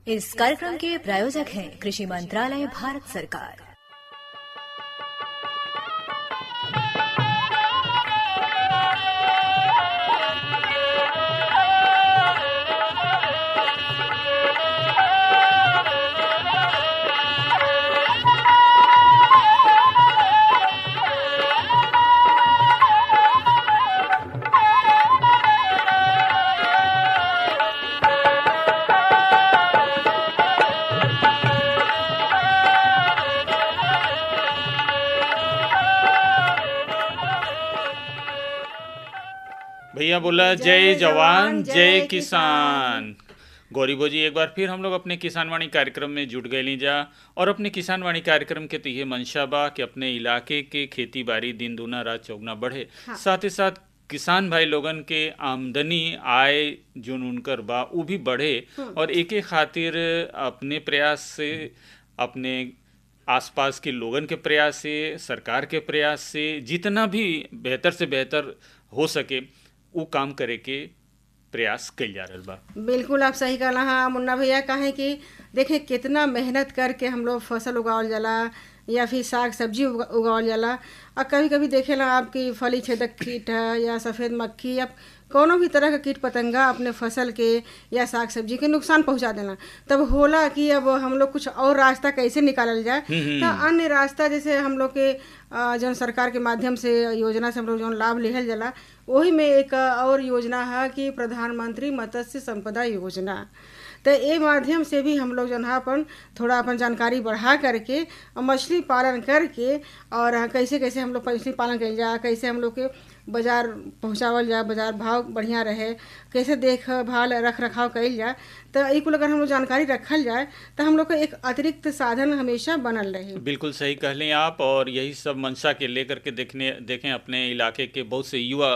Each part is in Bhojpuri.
इस कार्यक्रम के प्रायोजक हैं कृषि मंत्रालय, भारत सरकार। भैया बोला जय जवान जय किसान। गौरी भोजी एक बार फिर हम लोग अपने किसान वाणी कार्यक्रम में जुट गए ली जा और अपने किसान वाणी कार्यक्रम के तहे मंशा बा कि अपने इलाके के खेती बाड़ी दिन दूना रात चौगुना बढ़े। हाँ। साथ ही साथ किसान भाई लोगन के आमदनी आय जो उनकर बा वो भी बढ़े और एक खातिर अपने प्रयास से, अपने आसपास के लोगन के प्रयास से, सरकार के प्रयास से जितना भी बेहतर से बेहतर हो सके वो काम करे के प्रयास कल जा रहा बा। बिल्कुल आप सही कहला। हाँ मुन्ना भैया, कहें कि देखें कितना मेहनत करके हम लोग फसल उगावल जाला या फिर साग सब्जी उगावल जाला, और कभी कभी देखेला आपकी फली छेदक कीट है या सफ़ेद मक्खी या कोनो भी तरह का कीट पतंगा अपने फसल के या साग सब्जी के नुकसान पहुंचा देना। तब होला कि अब हम लोग कुछ और रास्ता कैसे निकालल जाए। तो अन्य रास्ता जैसे हम लोग के जो सरकार के माध्यम से योजना से हम लोग जो लाभ लेहल जाला, वही में एक और योजना है कि प्रधानमंत्री मत्स्य संपदा योजना। तो ये माध्यम से भी हम लोग जो है अपन थोड़ा अपन जानकारी बढ़ा करके मछली पालन करके और कैसे कैसे हम लोग मछली पालन कल जाए, कैसे हम लोग के बाज़ार पहुँचावल जाए, बाज़ार भाव बढ़िया रहे, कैसे देखभाल रख रखाव कल जाए। तो एक अगर हम लोग जानकारी रखल जाए तो हम लोग का एक अतिरिक्त साधन हमेशा बनल रहे। बिल्कुल सही कह लें आप। और यही सब मंशा के लेकर के देखें अपने इलाके के बहुत से युवा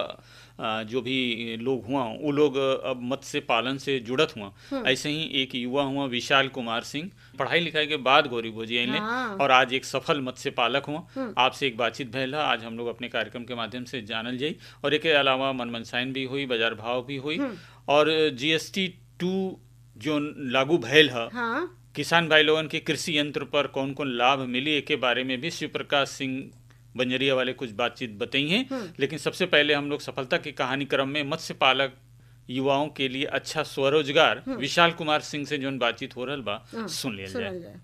जो भी लोग हुआ वो लोग अब मत्स्य पालन से जुड़त हुआ। ऐसे ही एक युवा हुआ विशाल कुमार सिंह, पढ़ाई लिखाई के बाद गौरी भोजी आइले और आज एक सफल मत्स्य पालक हुआ। आपसे एक बातचीत भैल है, आज हम लोग अपने कार्यक्रम के माध्यम से जानल जाई। और एक अलावा मनसाइन भी हुई, बाजार भाव भी हुई और GST 2 जो लागू भैल है। हाँ। किसान भाई लोगन के कृषि यंत्र पर कौन कौन लाभ मिली एक के बारे में भी शिव प्रकाश सिंह बंजरिया वाले कुछ बातचीत बताई हैं। लेकिन सबसे पहले हम लोग सफलता की कहानी क्रम में मत्स्य पालक युवाओं के लिए अच्छा स्वरोजगार विशाल कुमार सिंह से जो बातचीत हो रहा बा सुन लिया जाए।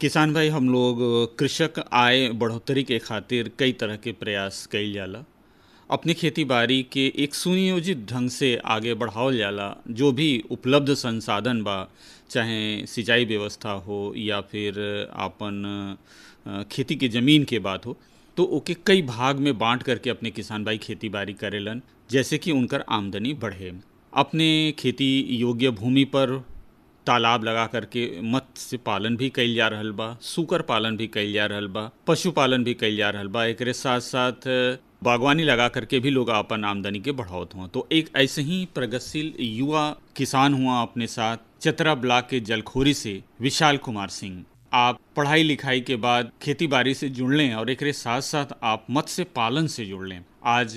किसान भाई, हम लोग कृषक आय बढ़ोतरी के खातिर कई तरह के प्रयास कइल जाला, अपनी खेती बाड़ी के एक सुनियोजित ढंग से आगे बढ़ावल जाला। जो भी उपलब्ध संसाधन बा, चाहे सिंचाई व्यवस्था हो या फिर अपन खेती के ज़मीन के बात हो, तो ओके कई भाग में बांट करके अपने किसान भाई खेती बाड़ी करेलन, जैसे कि उनकर आमदनी बढ़े। अपने खेती योग्य भूमि पर तालाब लगा करके मत्स्य पालन भी कइल जा रहल बा, सूकर पालन भी कइल जा रहल बा, पशुपालन भी कइल जा रहल बा। एकरे साथ साथ बागवानी लगा करके भी लोग अपन आमदनी के बढ़ावत हुआ। तो एक ऐसे ही प्रगतिशील युवा किसान हुआ अपने साथ चतरा ब्लॉक के जलखोरी से विशाल कुमार सिंह। आप पढ़ाई लिखाई के बाद खेती बाड़ी से जुड़ लें और एक साथ साथ आप मत्स्य पालन से जुड़ लें। आज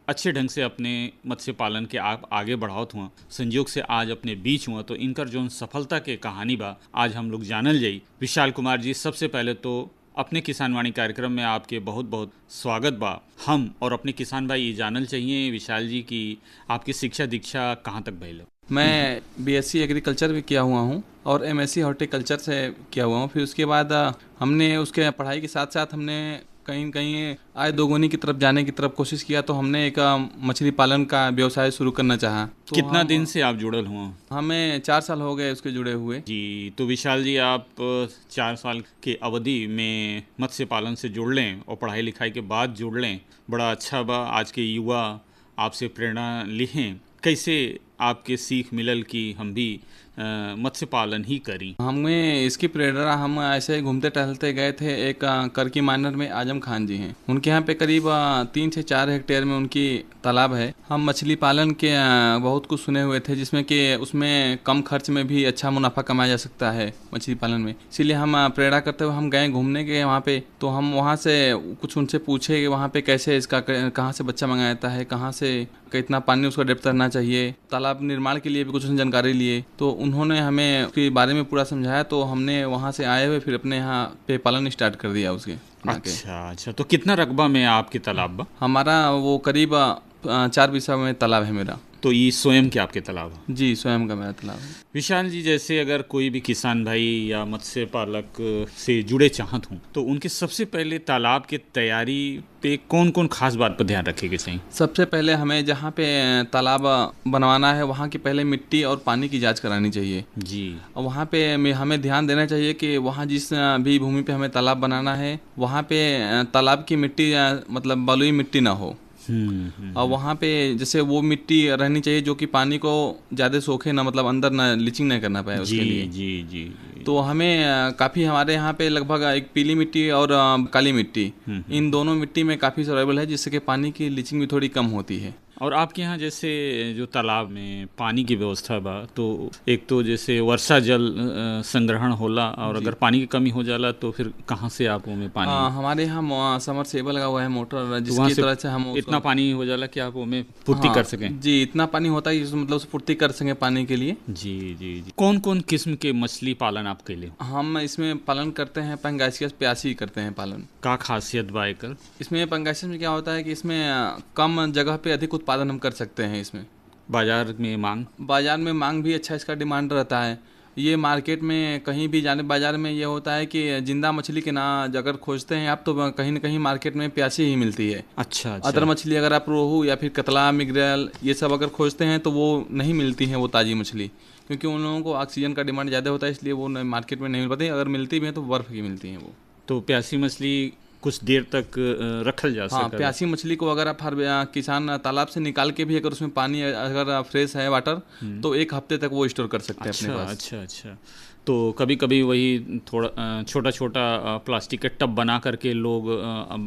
अच्छे ढंग से अपने मत्स्य पालन के आप आगे बढ़ावत हुआ, संयोग से आज अपने बीच हुआ। तो इनकर जो सफलता के कहानी बा आज हम लोग जानल जाई। विशाल कुमार जी, सबसे पहले तो अपने किसान वाणी कार्यक्रम में आपके बहुत बहुत स्वागत बा। हम और अपने किसान भाई ये जानल चाहिए विशाल जी की आपकी शिक्षा दीक्षा कहाँ तक भइल? मैं BSc एग्रीकल्चर भी किया हुआ हूँ और MSc हॉर्टिकल्चर से किया हुआ हूँ। फिर उसके बाद हमने उसके पढ़ाई के साथ साथ हमने कहीं कहीं आय दोगुनी की तरफ जाने की तरफ कोशिश किया। तो हमने एक मछली पालन का व्यवसाय शुरू करना चाहा। तो कितना दिन से आप जुड़ल हुआ? हमें 4 साल हो गए उसके जुड़े हुए जी। तो विशाल जी, आप 4 साल के अवधि में मत्स्य पालन से जुड़ लें और पढ़ाई लिखाई के बाद जुड़ लें, बड़ा अच्छा बा। आज के युवा आपसे प्रेरणा लिहें, कैसे आपके सीख मिलल कि हम भी मत्स्य पालन ही करी? हमें इसकी प्रेरणा हम ऐसे घूमते टहलते गए थे। एक करकी मानर में आजम खान जी हैं, उनके यहाँ पे करीब 3 से 4 हेक्टेयर में उनकी तालाब है। हम मछली पालन के बहुत कुछ सुने हुए थे, जिसमें कि उसमें कम खर्च में भी अच्छा मुनाफा कमाया जा सकता है मछली पालन में। इसीलिए हम प्रेरणा करते हुए हम गए घूमने के वहाँ पे। तो हम वहाँ से कुछ उनसे पूछे कि वहाँ पे कैसे इसका कहाँ से बच्चा मंगाया जाता है, कहाँ से कितना पानी उसका डेप्थ करना चाहिए, तालाब निर्माण के लिए भी कुछ जानकारी लिए। तो उन्होंने हमें उसके बारे में पूरा समझाया, तो हमने वहाँ से आए हुए फिर अपने यहाँ पे पालन स्टार्ट कर दिया उसके बना के। अच्छा, तो कितना रकबा में आपके तालाब बा? हमारा वो करीब 4 बीघा में तालाब है मेरा। तो ये स्वयं के आपके तालाब है? जी, स्वयं का मेरा तालाब है। विशाल जी, जैसे अगर कोई भी किसान भाई या मत्स्य पालक से जुड़े चाहत हों तो उनके सबसे पहले तालाब की तैयारी पे कौन कौन खास बात पर ध्यान रखेगी सही? सबसे पहले हमें जहाँ पे तालाब बनवाना है वहाँ की पहले मिट्टी और पानी की जांच करानी चाहिए जी। और वहाँ पे हमें ध्यान देना चाहिए कि वहाँ जिस भी भूमि पे हमें तालाब बनाना है वहाँ पे तालाब की मिट्टी मतलब बलुई मिट्टी ना हो। और वहाँ पे जैसे वो मिट्टी रहनी चाहिए जो कि पानी को ज़्यादा सोखे ना, मतलब अंदर ना लीचिंग नहीं करना पाए उसके लिए। जी। तो हमें काफ़ी हमारे यहाँ पे लगभग एक पीली मिट्टी और काली मिट्टी, इन दोनों मिट्टी में काफ़ी सर्वाइवल है, जिससे कि पानी की लीचिंग भी थोड़ी कम होती है। और आपके यहाँ जैसे जो तालाब में पानी की व्यवस्था बा, तो एक तो जैसे वर्षा जल संग्रहण होला, और अगर पानी की कमी हो जाला तो फिर कहाँ से आप में पानी? हमारे यहाँ समरसेबल लगा हुआ है मोटर, जिसकी तरह से हम इतना पानी हो जाला कि आप में पूर्ति कर सकें? जी, इतना पानी होता है मतलब उसे पूर्ति कर सकें पानी के लिए। जी। कौन कौन किस्म के मछली पालन आप कैले? हम इसमें पालन करते हैं पंगासियस प्यासी करते हैं पालन। का खासियत बा एकर? इसमें पंगासियस में क्या होता है कि इसमें कम जगह पे अधिक उत्पादन हम कर सकते हैं। इसमें बाजार में मांग भी अच्छा इसका डिमांड रहता है। ये मार्केट में कहीं भी जाने बाजार में ये होता है कि जिंदा मछली के ना अगर खोजते हैं आप तो कहीं ना कहीं मार्केट में प्यासी ही मिलती है। अच्छा। अदर मछली अगर आप रोहू या फिर कतला, मिगरेल ये सब अगर खोजते हैं तो वो नहीं मिलती हैं वो ताज़ी मछली, क्योंकि उन लोगों को ऑक्सीजन का डिमांड ज़्यादा होता है, इसलिए वो मार्केट में नहीं मिल पाती। अगर मिलती भी हैं तो बर्फ़ की मिलती हैं वो। तो प्यासी मछली कुछ देर तक रखल जा सकता है? हाँ, प्यासी मछली को अगर आप हर किसान तालाब से निकाल के भी अगर उसमें पानी अगर फ्रेश है वाटर तो 1 हफ्ते तक वो स्टोर कर सकते हैं अपने पास। अच्छा। तो कभी कभी वही थोड़ा छोटा छोटा प्लास्टिक के टब बना करके लोग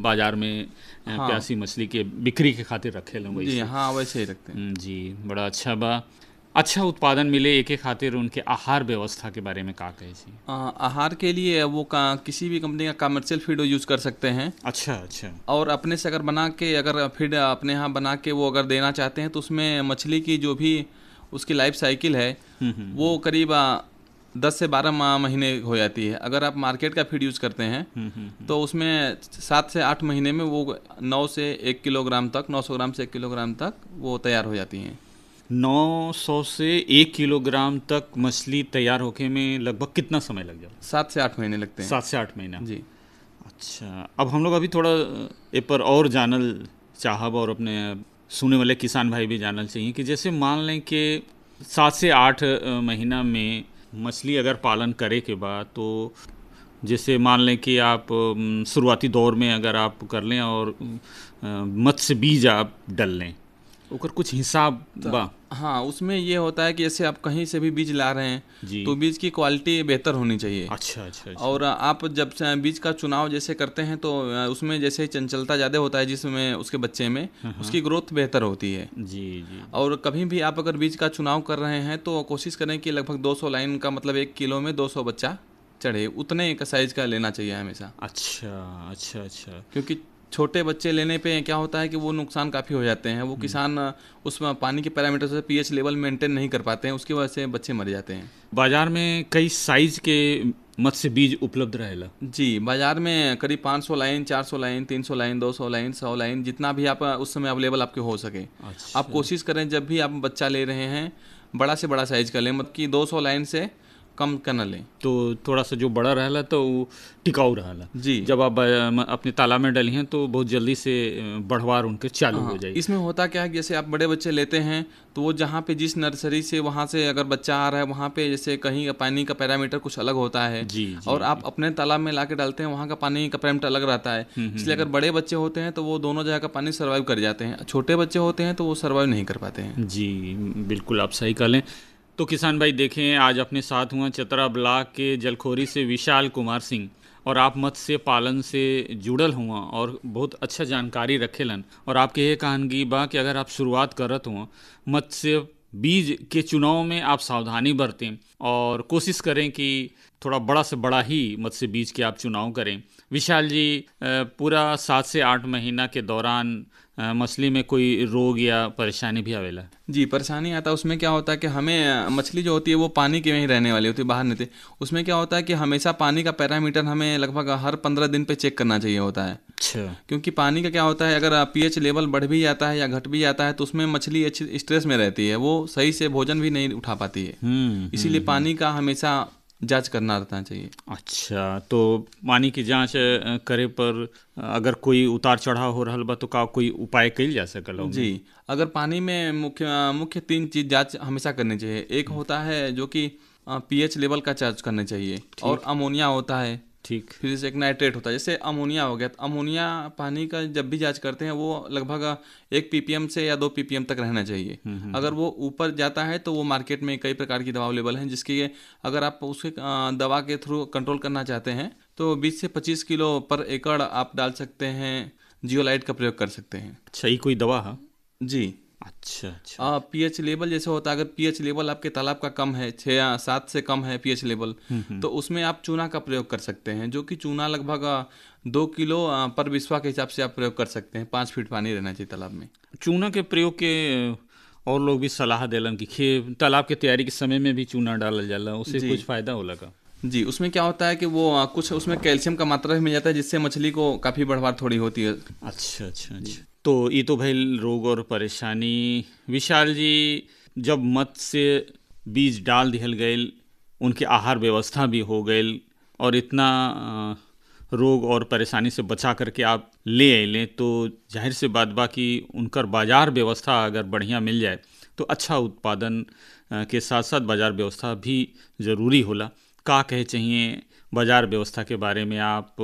बाजार में प्यासी मछली के बिक्री के खातिर रखे लोग। जी हाँ, वैसे ही रखते हैं। जी, बड़ा अच्छा बा। अच्छा उत्पादन मिले एक खातिर उनके आहार व्यवस्था के बारे में का कहे छी? आहार के लिए वो किसी भी कंपनी का कमर्शियल फीड यूज कर सकते हैं। अच्छा। और अपने से अगर बना के अगर फीड अपने यहाँ बना के वो अगर देना चाहते हैं तो उसमें मछली की जो भी उसकी लाइफ साइकिल है वो करीब 10 से 12 महीने हो जाती है। अगर आप मार्केट का फीड यूज़ करते हैं तो उसमें 7 से 8 महीने में वो 900 से 1 किलोग्राम तक वो तैयार हो जाती हैं। 900 से 1 किलोग्राम तक मछली तैयार होके में लगभग कितना समय लग जाता? 7 से 8 महीने लगते हैं। 7 से 8 महीना। जी। अच्छा, अब हम लोग अभी थोड़ा ए पर और जानल चाहब और अपने सुने वाले किसान भाई भी जानल चाहिए कि जैसे मान लें कि 7 से 8 महीना में मछली अगर पालन करे के बाद, तो जैसे मान लें कि आप शुरुआती दौर में अगर आप कर लें और मत्स्य बीज आप डल लें, ओकर कुछ हिसाब बा? हाँ, उसमें ये होता है कि जैसे आप कहीं से भी बीज ला रहे हैं तो बीज की क्वालिटी बेहतर होनी चाहिए। अच्छा। और आप जब बीज का चुनाव जैसे करते हैं तो उसमें जैसे चंचलता ज़्यादा होता है जिसमें उसके बच्चे में उसकी ग्रोथ बेहतर होती है। जी। और कभी भी आप अगर बीज का चुनाव कर रहे हैं तो कोशिश करें कि लगभग 200 लाइन का मतलब 1 किलो में 200 बच्चा चढ़े, उतने का साइज का लेना चाहिए हमेशा। अच्छा। क्योंकि छोटे बच्चे लेने पे क्या होता है कि वो नुकसान काफ़ी हो जाते हैं। वो किसान उसमें पानी के पैरामीटर से पीएच लेवल मेंटेन नहीं कर पाते हैं, उसकी वजह से बच्चे मर जाते हैं। बाजार में कई साइज के मत्स्य बीज उपलब्ध रहेला? जी, बाजार में करीब 500 line, 400 line, 300 line, 200 line, 100 line, जितना भी आप उस समय अवेलेबल आपके हो सके। अच्छा। आप कोशिश करें जब भी आप बच्चा ले रहे हैं बड़ा से बड़ा साइज का लें, मतलब कि 200 लाइन से कम का न लें। तो थोड़ा सा जो बड़ा रहला तो वो टिकाऊ रहला। जी। जब आप अपने तालाब में डली हैं तो बहुत जल्दी से बढ़वार उनके चालू हो जाएगी। इसमें होता क्या है कि जैसे आप बड़े बच्चे लेते हैं तो वो जहाँ पे जिस नर्सरी से वहाँ से अगर बच्चा आ रहा है वहाँ पे जैसे कहीं पानी का पैरामीटर कुछ अलग होता है। जी। और आप अपने तालाब में ला के डालते हैं वहाँ का पानी का पैरामीटर अलग रहता है। इसलिए अगर बड़े बच्चे होते हैं तो वो दोनों जगह का पानी सर्वाइव कर जाते हैं, छोटे बच्चे होते हैं तो वो सर्वाइव नहीं कर पाते हैं। जी, बिल्कुल आप सही कह लें। तो किसान भाई देखें, आज अपने साथ हुआ चतरा ब्लॉक के जलखोरी से विशाल कुमार सिंह, और आप मत्स्य पालन से जुड़ल हुआ और बहुत अच्छा जानकारी रखेलन। और आपके ये कहानगी बा कि अगर आप शुरुआत करत हुआ मत्स्य बीज के चुनाव में आप सावधानी बरतें और कोशिश करें कि थोड़ा बड़ा से बड़ा ही मत्स्य बीज के आप चुनाव करें। विशाल जी पूरा 7 से 8 महीना के दौरान मछली में कोई रोग या परेशानी भी आवेला? जी, परेशानी आता है। उसमें क्या होता है कि हमें मछली जो होती है वो पानी के में ही रहने वाली होती है, बाहर नहीं होती। उसमें क्या होता है कि हमेशा पानी का पैरामीटर हमें लगभग हर 15 दिन पे चेक करना चाहिए होता है। अच्छा। क्योंकि पानी का क्या होता है, अगर पीएच लेवल बढ़ भी जाता है या घट भी जाता है तो उसमें मछली अच्छी स्ट्रेस में रहती है, वो सही से भोजन भी नहीं उठा पाती है। इसीलिए पानी का हमेशा जांच करना रहना चाहिए। अच्छा, तो पानी की जांच करे पर अगर कोई उतार चढ़ाव हो रहल बा तो का कोई उपाय कइल जा सकल? जी, अगर पानी में मुख्य 3 चीज जांच हमेशा करनी चाहिए। एक होता है जो कि पीएच लेवल का जांच करनी चाहिए, और अमोनिया होता है। ठीक। फिर से एक नाइट्रेट होता है। जैसे अमोनिया हो गया, तो अमोनिया पानी का जब भी जांच करते हैं वो लगभग 1 ppm से या 2 ppm तक रहना चाहिए। अगर वो ऊपर जाता है तो वो मार्केट में कई प्रकार की दवा अवेलेबल हैं, जिसकी अगर आप उसके दवा के थ्रू कंट्रोल करना चाहते हैं तो 20 से 25 किलो पर एकड़ आप डाल सकते हैं, जियोलाइट का प्रयोग कर सकते हैं। अच्छा, ये कोई दवा है? जी। अच्छा अच्छा। पीएच लेवल जैसे होता है, अगर पीएच लेवल आपके तालाब का कम है, 6 या 7 से कम है पीएच लेवल, तो उसमें आप चूना का प्रयोग कर सकते हैं, जो कि चूना लगभग 2 किलो पर बिस्वा के हिसाब से आप प्रयोग कर सकते हैं। 5 फीट पानी रहना चाहिए तालाब में। चूना के प्रयोग के और लोग भी सलाह देलन कि तालाब के तैयारी के समय में भी चूना डालल जाला, उससे कुछ फायदा होला का? जी, उसमें क्या होता है कि वो कुछ उसमें कैल्शियम का मात्रा भी मिल जाता है, जिससे मछली को काफ़ी बढ़वार थोड़ी होती है। अच्छा अच्छा अच्छा। तो ये तो भाई रोग और परेशानी। विशाल जी, जब मत्स्य बीज डाल दिहल गईल, उनके आहार व्यवस्था भी हो गईल और इतना रोग और परेशानी से बचा करके आप ले अइले, तो जाहिर से बात बा कि उनकर बाजार व्यवस्था अगर बढ़िया मिल जाए तो अच्छा उत्पादन के साथ साथ बाजार व्यवस्था भी ज़रूरी होला। का कहे चाहिए बाजार व्यवस्था के बारे में? आप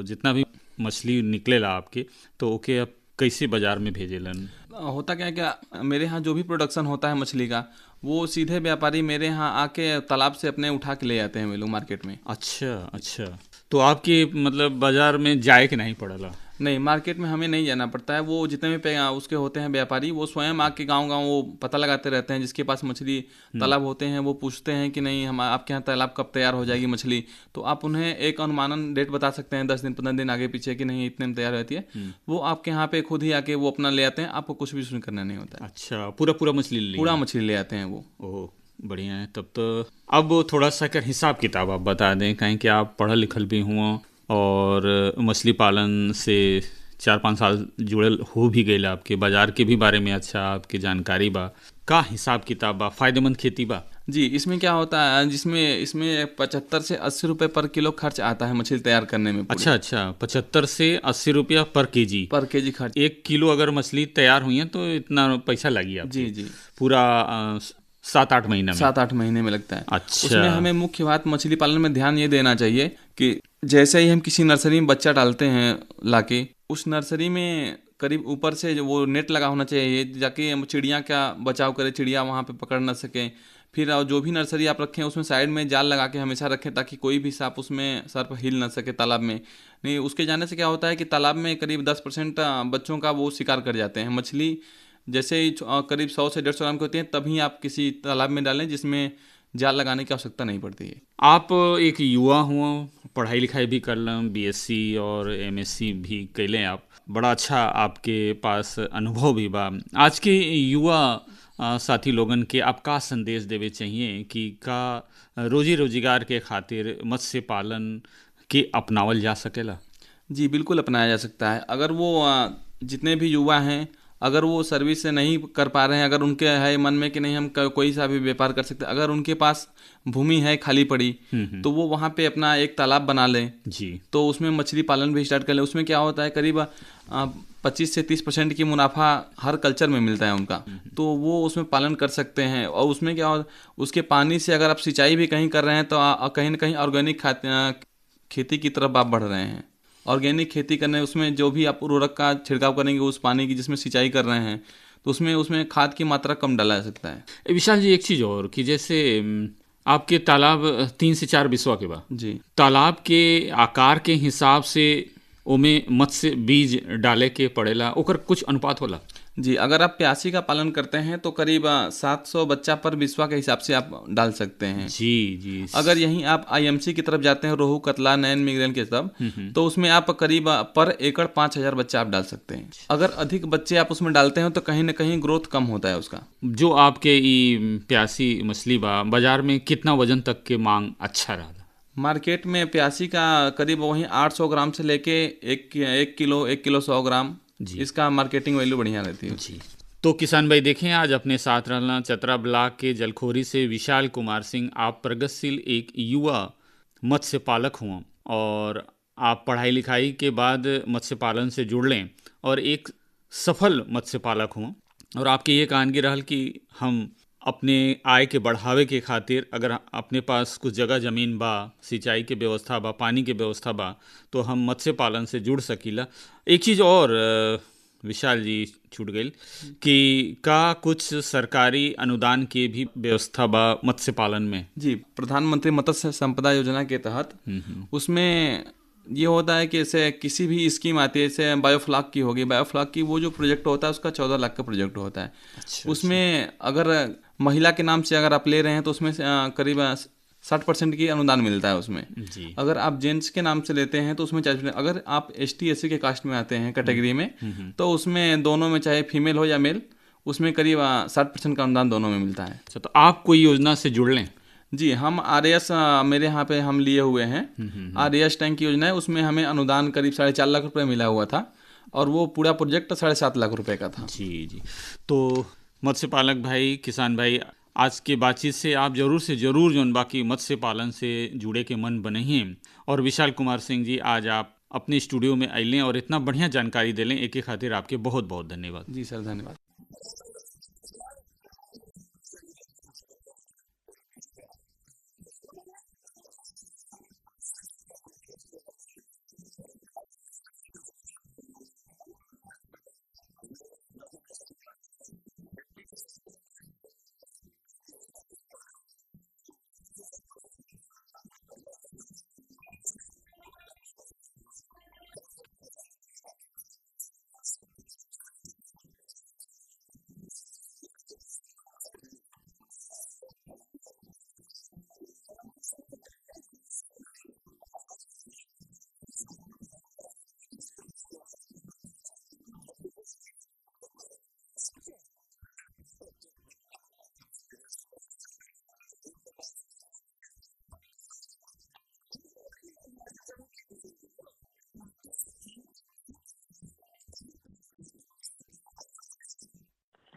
जितना भी मछली निकलेला आपके, तो ओके आप कैसे बाजार में भेजेलन? होता क्या मेरे यहाँ जो भी प्रोडक्शन होता है मछली का, वो सीधे व्यापारी मेरे यहाँ आके तालाब से अपने उठा के ले जाते हैं वे लोग मार्केट में। अच्छा अच्छा। तो आपके मतलब बाजार में जाए के नहीं पड़ला? नहीं, मार्केट में हमें नहीं जाना पड़ता है। वो जितने भी उसके होते हैं व्यापारी, वो स्वयं आके गांव-गांव वो पता लगाते रहते हैं, जिसके पास मछली तालाब होते हैं वो पूछते हैं कि नहीं हम आपके यहाँ तालाब कब तैयार हो जाएगी मछली। तो आप उन्हें एक अनुमानन डेट बता सकते हैं, 10 दिन 15 दिन आगे पीछे, कि नहीं इतने में तैयार रहती है। वो आपके यहाँ पे खुद ही आके वो अपना ले आते हैं, आपको कुछ भी सुन करना नहीं होता है। अच्छा, पूरा मछली पूरा मछली ले आते हैं वो। ओह, बढ़िया है तब तो। अब थोड़ा सा कर हिसाब किताब आप बता दें, कहीं कि आप पढ़ल लिखल भी हुआ और मछली पालन से 4-5 साल जुड़ल हो भी गए, आपके बाजार के भी बारे में अच्छा आपकी जानकारी बा। का हिसाब किताब बा? फायदेमंद खेती बा? जी, इसमें क्या होता है, इसमें 75 से 80 रुपए पर किलो खर्च आता है मछली तैयार करने में। अच्छा अच्छा, 75 से 80 रुपया पर केजी खर्च। 1 किलो अगर मछली तैयार हुई है तो इतना पैसा लगी आप? जी जी। पूरा 7-8 महीना में? 7-8 महीने में लगता है। अच्छा। उसमें हमें मुख्य बात मछली पालन में ध्यान ये देना चाहिए कि जैसे ही हम किसी नर्सरी में बच्चा डालते हैं लाके, उस नर्सरी में करीब ऊपर से जो वो नेट लगा होना चाहिए, जाके चिड़िया का बचाव करे, चिड़िया वहाँ पे पकड़ ना सके। फिर जो भी नर्सरी आप रखें उसमें साइड में जाल लगा के हमेशा रखें, ताकि कोई भी सांप उसमें सर्प हिल ना सके तालाब में। नहीं, उसके जाने से क्या होता है कि तालाब में करीब 10% बच्चों का वो शिकार कर जाते हैं। मछली जैसे ही करीब 100 से 150 ग्राम की होती है, तभी आप किसी तालाब में डालें जिसमें जाल लगाने की आवश्यकता नहीं पड़ती है। आप एक युवा हुआ, पढ़ाई लिखाई भी कर लें, BSc और MSc भी कैलें आप, बड़ा अच्छा आपके पास अनुभव भी बा। आज के युवा साथी लोगन के आप का संदेश देवे चाहिए कि का रोजी रोजगार के खातिर मत्स्य पालन के अपनावल जा सकेला? जी, बिल्कुल अपनाया जा सकता है। अगर वो जितने भी युवा हैं, अगर वो सर्विस से नहीं कर पा रहे हैं, अगर उनके है मन में कि नहीं हम कोई सा भी व्यापार कर सकते हैं, अगर उनके पास भूमि है खाली पड़ी, तो वो वहाँ पे अपना एक तालाब बना लें जी, तो उसमें मछली पालन भी स्टार्ट कर लें। उसमें क्या होता है, करीब 25 से 30% की मुनाफा हर कल्चर में मिलता है उनका, तो वो उसमें पालन कर सकते हैं। और उसमें क्या होता है, उसके पानी से अगर आप सिंचाई भी कहीं कर रहे हैं तो कहीं ना कहीं ऑर्गेनिक खेती की तरफ आप बढ़ रहे हैं। ऑर्गेनिक खेती करने, उसमें जो भी आप उर्वरक का छिड़काव करेंगे उस पानी की जिसमें सिंचाई कर रहे हैं, तो उसमें खाद की मात्रा कम डाला जा सकता है। विशाल जी, एक चीज़ और कि जैसे आपके तालाब 3 से 4 बिस्वा के बा जी, तालाब के आकार के हिसाब से ओमे मत्स्य बीज डाले के पड़ेला, ओकर कुछ अनुपात होला? जी, अगर आप प्यासी का पालन करते हैं तो करीब 700 बच्चा पर बिस्वा के हिसाब से आप डाल सकते हैं। जी जी। अगर यहीं आप आईएमसी की तरफ जाते हैं, रोहू, कतला, नैन, मिगरेल के सब, तो उसमें आप करीब पर एकड़ 5000 बच्चा आप डाल सकते हैं। अगर अधिक बच्चे आप उसमें डालते हैं तो कहीं ना कहीं ग्रोथ कम होता है उसका। जो आपके ई प्यासी मछली बा बाजार में कितना वजन तक के मांग अच्छा रहा? मार्केट में प्यासी का करीब वहीं 800 ग्राम से लेके 1 किलो 100 ग्राम जी। इसका मार्केटिंग वैल्यू बढ़िया रहती है। जी। तो किसान भाई देखें, आज अपने साथ रहना चतरा ब्लॉक के जलखोरी से विशाल कुमार सिंह। आप प्रगतिशील एक युवा मत्स्य पालक हुआ और आप पढ़ाई लिखाई के बाद मत्स्य पालन से जुड़ लें और एक सफल मत्स्य पालक हुआ। और आपकी ये कहानी रहल कि हम अपने आय के बढ़ावे के खातिर अगर अपने पास कुछ जगह ज़मीन बा, सिंचाई के व्यवस्था बा, पानी के व्यवस्था बा, तो हम मत्स्य पालन से जुड़ सकीला। एक चीज़ और विशाल जी छूट गई कि का कुछ सरकारी अनुदान के भी व्यवस्था बा मत्स्य पालन में? जी, प्रधानमंत्री मत्स्य संपदा योजना के तहत उसमें ये होता है कि जैसे किसी भी स्कीम आती है, जैसे बायोफ्लॉक की होगी, बायोफ्लॉक की वो जो प्रोजेक्ट होता है उसका 14 लाख का प्रोजेक्ट होता है। उसमें अगर महिला के नाम से अगर आप ले रहे हैं तो उसमें करीब 60% की अनुदान मिलता है उसमें जी। अगर आप जेंट्स के नाम से लेते हैं तो उसमें 40%। अगर आप ST SC के कास्ट में आते हैं कैटेगरी में तो उसमें दोनों में चाहे फीमेल हो या मेल, उसमें करीब 60% का अनुदान दोनों में मिलता है। अच्छा, तो आप कोई योजना से जुड़ लें? जी, हम RAS मेरे यहाँ पे हम लिए हुए हैं। RAS टैंक की योजना है, उसमें हमें अनुदान करीब 4.5 लाख रुपए मिला हुआ था और वो पूरा प्रोजेक्ट 7.5 लाख रुपए का था। जी जी। तो मत्स्य पालक भाई, किसान भाई, आज के बातचीत से आप जरूर से जरूर जो बाकी मत्स्य पालन से जुड़े के मन बने हैं। और विशाल कुमार सिंह जी, आज आप अपने स्टूडियो में आइलें और इतना बढ़िया जानकारी देलें, एक खातिर आपके बहुत बहुत धन्यवाद। जी सर, धन्यवाद।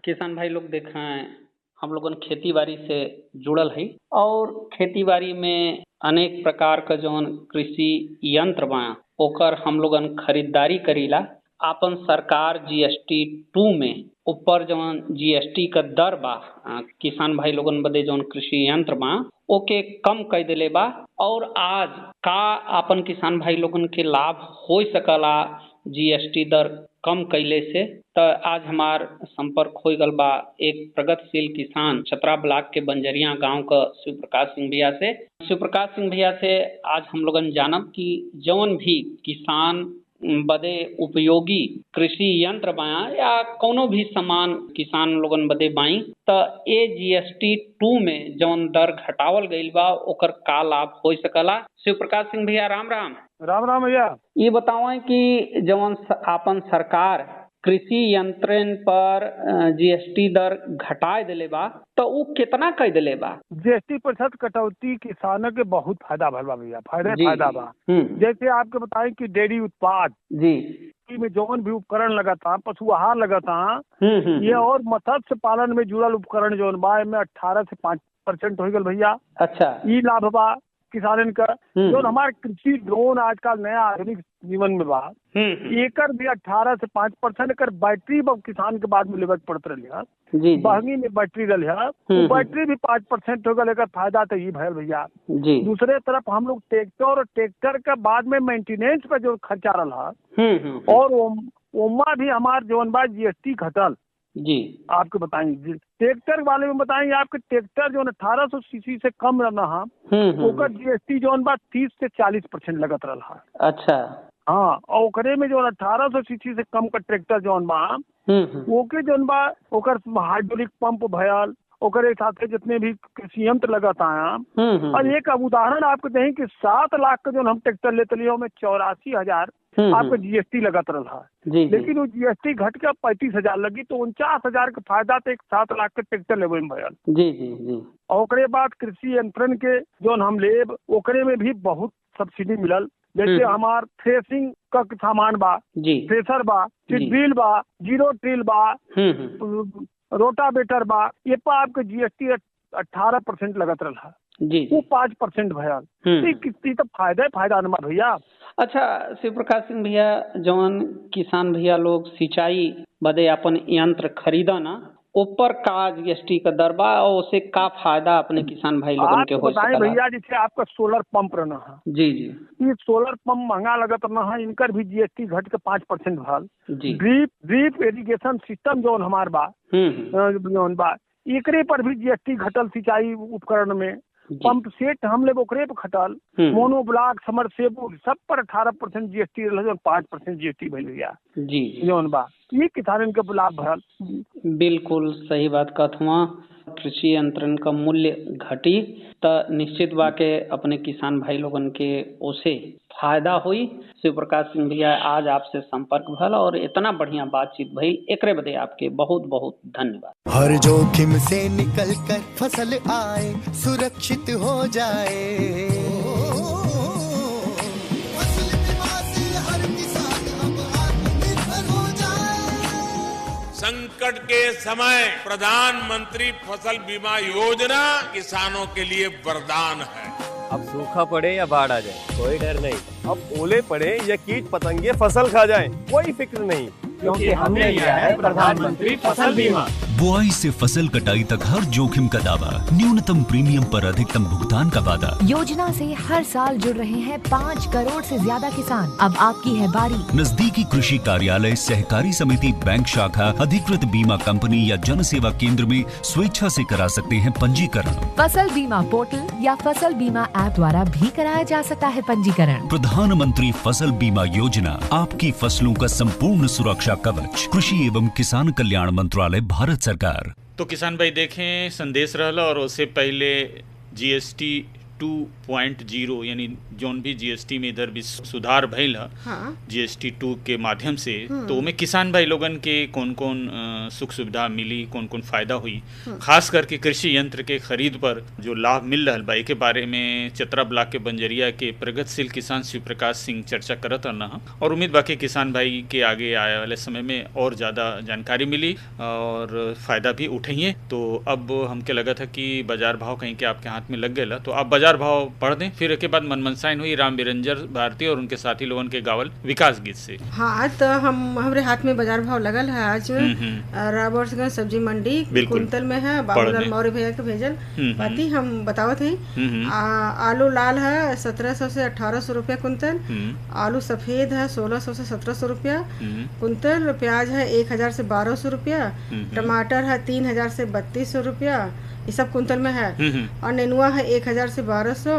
किसान भाई लोग देखें, हम लोगन खेती बाड़ी से जुड़ल है और खेती बाड़ी में अनेक प्रकार का जौन कृषि यंत्र बा ओकर हम लोगन खरीदारी करीला। आपन सरकार GST 2 में ऊपर जौन GST का दर बा किसान भाई लोगन बदे जौन कृषि यंत्र बा ओके कम कर देले बा। और आज का आपन किसान भाई लोगन के लाभ हो सकला GST दर कम कैले से। तो आज हमार संपर्क हो गल बा एक प्रगतिशील किसान चतरा ब्लॉक के बंजरिया गांव का शिव प्रकाश सिंह भैया से। शिव प्रकाश सिंह भैया से आज हम लोगन जानब कि जौन भी किसान बदे उपयोगी कृषि यंत्र बाया या कोनो भी सामान किसान लोगन बदे बाई तो ए GST 2 में जौन दर घटावल गईल बा ओकर का लाभ हो सकला। शिव प्रकाश सिंह भैया, राम राम। राम राम भैया। ये बतावें कि जौन आपन सरकार कृषि यंत्रन पर GST दर घटाए दिले बा तो वो कितना कर दिले बा? GST% कटौती किसानों के बहुत फायदा भल बा भैया, फायदा बा। जैसे आपके बताएं कि डेयरी उत्पाद जी में जौन भी उपकरण लगा था, पशु आहार लगा था, ये और मत्स्य पालन में जुड़ल उपकरण जौन बा में 18 से 5% हो गल भैया। अच्छा, ये लाभ बा किसानन का। जो हमारे कृषि ड्रोन आजकल नया आधुनिक जीवन में बा एकर भी 18 से 5% कर बैटरी किसान के बाद में लेवल पड़त रही बहंगी में बैटरी रही है बैटरी भी 5% हो गल। फायदा तो ये भैल भैया। दूसरे तरफ हम लोग ट्रैक्टर के बाद में मेंटेनेंस पे जो खर्चा रहा और ओमा भी हमार जौन बा GST घटल। जी आपको बताएंगे ट्रैक्टर वाले में बताएंगे आपके ट्रैक्टर जो 1800 सीसी से कम रहना ओकर GST जौन बा 30 से 40% लगत रहा। अच्छा, हाँ, और ओकरे में जो 1800 सीसी से कम का ट्रैक्टर जौन बा ओके जौन बा ओकर हाइड्रोलिक पंप भयल, ओकरे साथे जितने भी कृषि यंत्र लगता है। और एक अब उदाहरण आपको दें कि 7 लाख का जो हम ट्रैक्टर लेते लिए में 84,000 आपको जीएसटी लगत रहा, लेकिन वो जीएसटी घट के 35,000 लगी, तो 49,000 का फायदा तो एक 7 लाख के ट्रैक्टर लेवे में भयल। जी जी जी। और ओकरे बाद कृषि यंत्रन के जो हम लेब ओकरे में भी बहुत सब्सिडी मिलल, जैसे हमार थ्रेसिंग का सामान बा, थ्रेसर बा, ड्रिल बा, जीरो ड्रिल बा, रोटावेटर बा, ये पर आपके जीएसटी 18% लगत रहा, वो 5% भयल। तो फायदा न भैया। अच्छा शिव प्रकाश सिंह भैया, जौन किसान भैया लोग सिंचाई बदे अपन यंत्र खरीदा ना, ऊपर का जीएसटी का दर बा और उससे का फायदा अपने किसान भाई लोगों के हो सकता है भैया? जैसे आपका सोलर पंप रहना है, जी जी, ये सोलर पंप महंगा लगत रहना है, इनकर भी जीएसटी घट के 5% भल। ड्रिप इरिगेशन सिस्टम जो हमार बा जौन बा एकरे पर भी जीएसटी घटल, सिंचाई उपकरण में पंप सेट हम लोग ओकरे पे खटल, मोनो ब्लॉक समरसेबुल सब पर 18% जीएसटी रहल, 5% जीएसटी भइल गया जी जौन बा, ये किसानन के लाभ भरल। बिल्कुल सही बात कहत हुआ। कृषि यंत्रन का मूल्य घटी तो निश्चित बा के अपने किसान भाई लोगन के ओसे फायदा हुई। शिव प्रकाश सिंह भैया, आज आपसे संपर्क भल और इतना बढ़िया बातचीत भई, एकरे बदे आपके बहुत बहुत धन्यवाद। हर जोखिम से निकल कर फसल आए, सुरक्षित हो जाए, फसल बीमा से हर किसान अब आत्मनिर्भर हो जाए। संकट के समय प्रधानमंत्री फसल बीमा योजना किसानों के लिए वरदान है। अब सूखा पड़े या बाढ़ आ जाए कोई डर नहीं, अब ओले पड़े या कीट पतंगे फसल खा जाए कोई फिक्र नहीं, क्योंकि हमने लिया है प्रधानमंत्री फसल बीमा। बुआई से फसल कटाई तक हर जोखिम का दावा, न्यूनतम प्रीमियम पर अधिकतम भुगतान का वादा। योजना से हर साल जुड़ रहे हैं 5 करोड़ से ज्यादा किसान। अब आपकी है बारी। नजदीकी कृषि कार्यालय, सहकारी समिति, बैंक शाखा, अधिकृत बीमा कंपनी या जन सेवा केंद्र में स्वेच्छा से करा सकते हैं पंजीकरण। फसल बीमा पोर्टल या फसल बीमा ऐप द्वारा भी कराया जा सकता है पंजीकरण। प्रधानमंत्री फसल बीमा योजना, आपकी फसलों का संपूर्ण सुरक्षा कवच। कृषि एवं किसान कल्याण मंत्रालय, भारत सरकार। तो किसान भाई देखें संदेश रहला, और उससे पहले जीएसटी 2.0 यानी जोन भी जीएसटी में इधर भी सुधार भइल है, जीएसटी 2 के माध्यम से, तो उमें किसान भाई लोगन के कौन कौन सुख सुविधा मिली, कौन कौन फायदा हुई, खास करके कृषि यंत्र के खरीद पर जो लाभ मिल रहा बा, के बारे में चतरा ब्लॉक के बंजरिया के प्रगतिशील किसान शिव प्रकाश सिंह चर्चा करत रहना, और उम्मीद बाकी किसान भाई के आगे आने वाले समय में और ज़्यादा जानकारी मिली और फायदा भी उठाइए। तो अब हमके लगा था कि बाजार भाव कहीं के आपके हाथ में लग गया, तो आप बाजार भाव पढ़ दें, फिर के बाद मनमनसाइन हुई राम बिरंजर भारती और उनके साथी लोगों के गावल विकास गीत से। हाँ, तो हमारे हाथ में बाजार भाव लगल है आज राबर्ट्सगंज सब्जी मंडी कुंतल में है, बाबूलाल मौर्य भैया के भेजल बाती हम बतावत है। आलू लाल है 1700 से 1800 रुपया कुंतल, आलू सफेद है 1600 से 1700 रुपया कुंतल, प्याज है 1000 से 1200 रुपया, टमाटर है 3000 से 3200 रुपया, ये सब कुंतल में है। और नेनुआ है 1000 से 1200,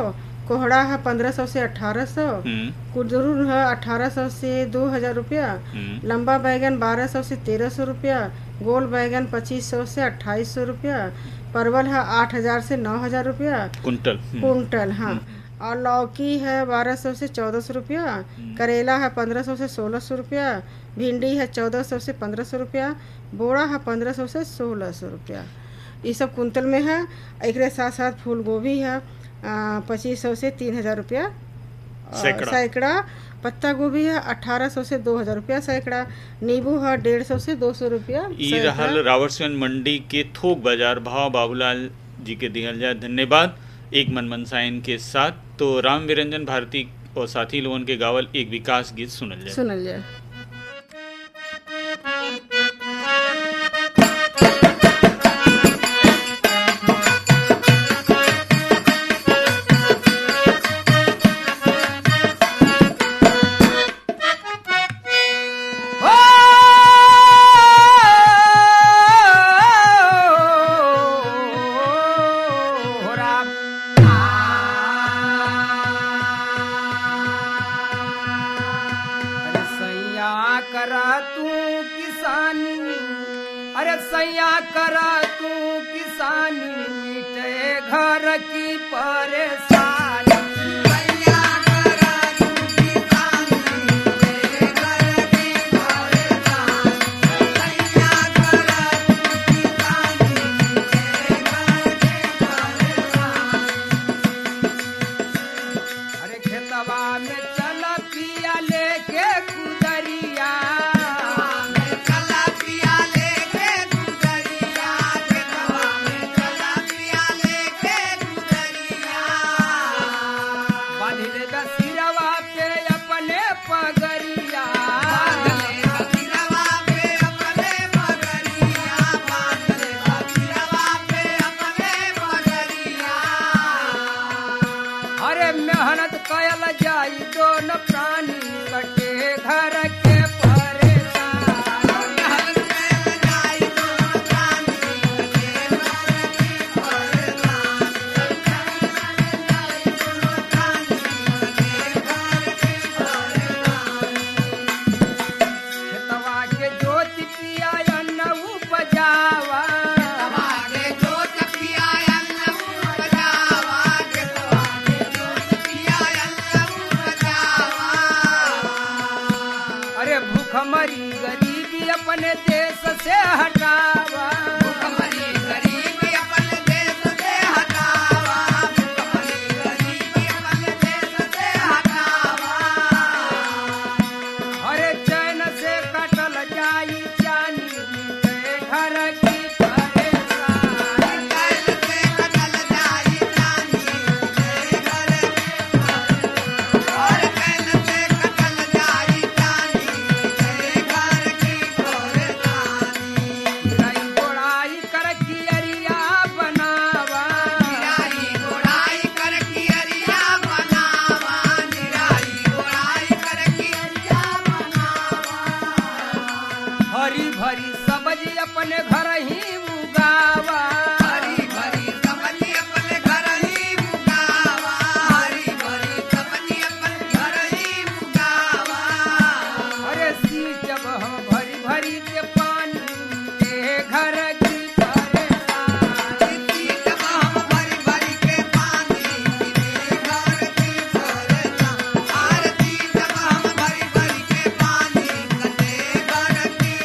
कोहड़ा है 1500 से 1800, कुदरू है 1800 से 2000 रुपया, लंबा बैगन 1200 से 1300 रुपया, गोल बैगन 2500 से 2800 रुपया, परवल है 8000 से 9000 रुपया कुंटल। हाँ, और लौकी है 1200 से 1400 रुपया, करेला है 1500 से 1600 रुपया, भिंडी है 1400 से 1500 रुपया, बोड़ा है 1500 से 1600 रुपया, ये सब कुंतल में है। एक साथ साथ फूल गोभी है 2500 से 3000 रुपया सैकड़ा, पत्ता गोभी है 1800 से 2000 रुपया सैकड़ा, नींबू है 150 से 200 रुपया। रावतगंज मंडी के थोक बाजार भाव बाबूलाल जी के दिहल जाए धन्यवाद एक मनमनसाइन के साथ। तो राम बिरंजन भारती और साथी लोगों के गावल एक विकास गीत सुनल जाए। अरे सैया करा तू किसानी मिटे घर की परेशानी। मेहनत कयल जाई दोनों प्राणी कटे घर के भूखमरी गरीबी अपने देश से हटावा। भूखमरी गरीबी अपने देश से हटावा। भूखमरी गरीबी अपने देश से हटावा। हरे चैन से कटल जाई जानी के घर की परेशानी। चैन से कटल जाई जानी के घर की परेशानी। और चैन से कटल जाई जानी भरी सब्जी अपने घर ही उगावा। हरी भरी सब्जी अपने घर ही उगावा। हरी भरी सब्जी अपने घर ही उगावा। अरे सी जब हम भरी भरी के पानी के घर की परेशानी। सी जब हम भरी भरी के पानी के घर की परेशानी। आरती जब हम भरी भरी के पानी के घर की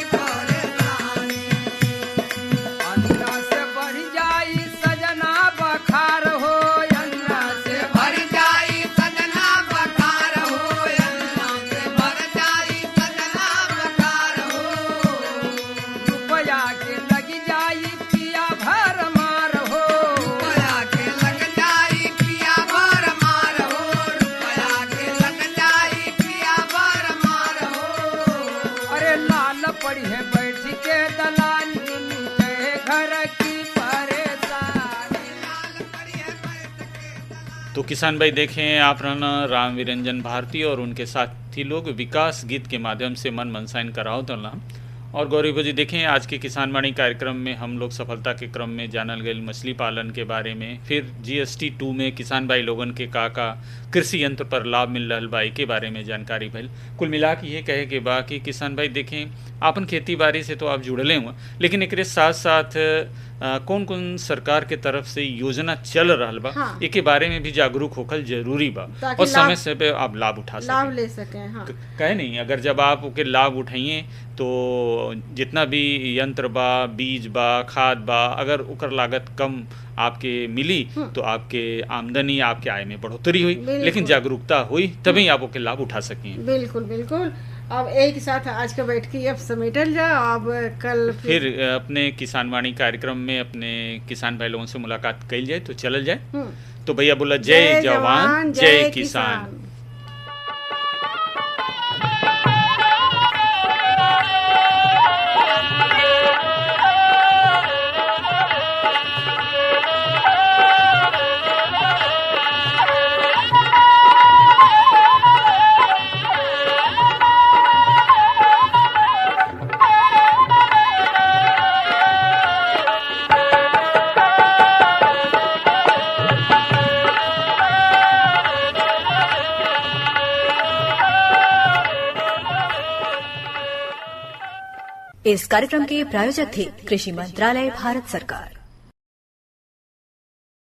पड़ी है बैठ के दलानी के घर की परेशानी। तो किसान भाई देखें आप रहना राम विरंजन भारती और उनके साथी लोग विकास गीत के माध्यम से मन मनसाइन कराओ तो ना। और गौरी जी देखें आज के किसान वाणी कार्यक्रम में हम लोग सफलता के क्रम में जानल गए मछली पालन के बारे में, फिर GST 2 में किसान भाई लोगन के का कृषि यंत्र पर लाभ मिल रहा बा के बारे में जानकारी भइल। कुल मिला के ये कहे के बा कि किसान भाई देखें आपन खेती बाड़ी से तो आप जुड़ले हुआ, लेकिन एक साथ साथ कौन कौन सरकार के तरफ से योजना चल रहा बा हाँ। एक बारे में भी जागरूक होकर जरूरी बा और समय से पे आप लाभ उठा सकें, लाभ ले सकें। हाँ। कहे नहीं अगर जब आप ओके लाभ उठाइए तो जितना भी यंत्र बा, बीज बा, खाद बा, अगर उकर लागत कम आपके मिली तो आपके आमदनी, आपके आय में बढ़ोतरी हुई, लेकिन जागरूकता हुई तभी आप ओके लाभ उठा सकें। बिल्कुल बिल्कुल। अब एक साथ आज का बैठकी अब समेटल जा। अब कल फिर अपने किसान वाणी कार्यक्रम में अपने किसान भाई लोगों से मुलाकात कल जाए तो चल जाए। तो भैया बोला जय जवान जय किसान। इस कार्यक्रम के प्रायोजक थे कृषि मंत्रालय भारत सरकार।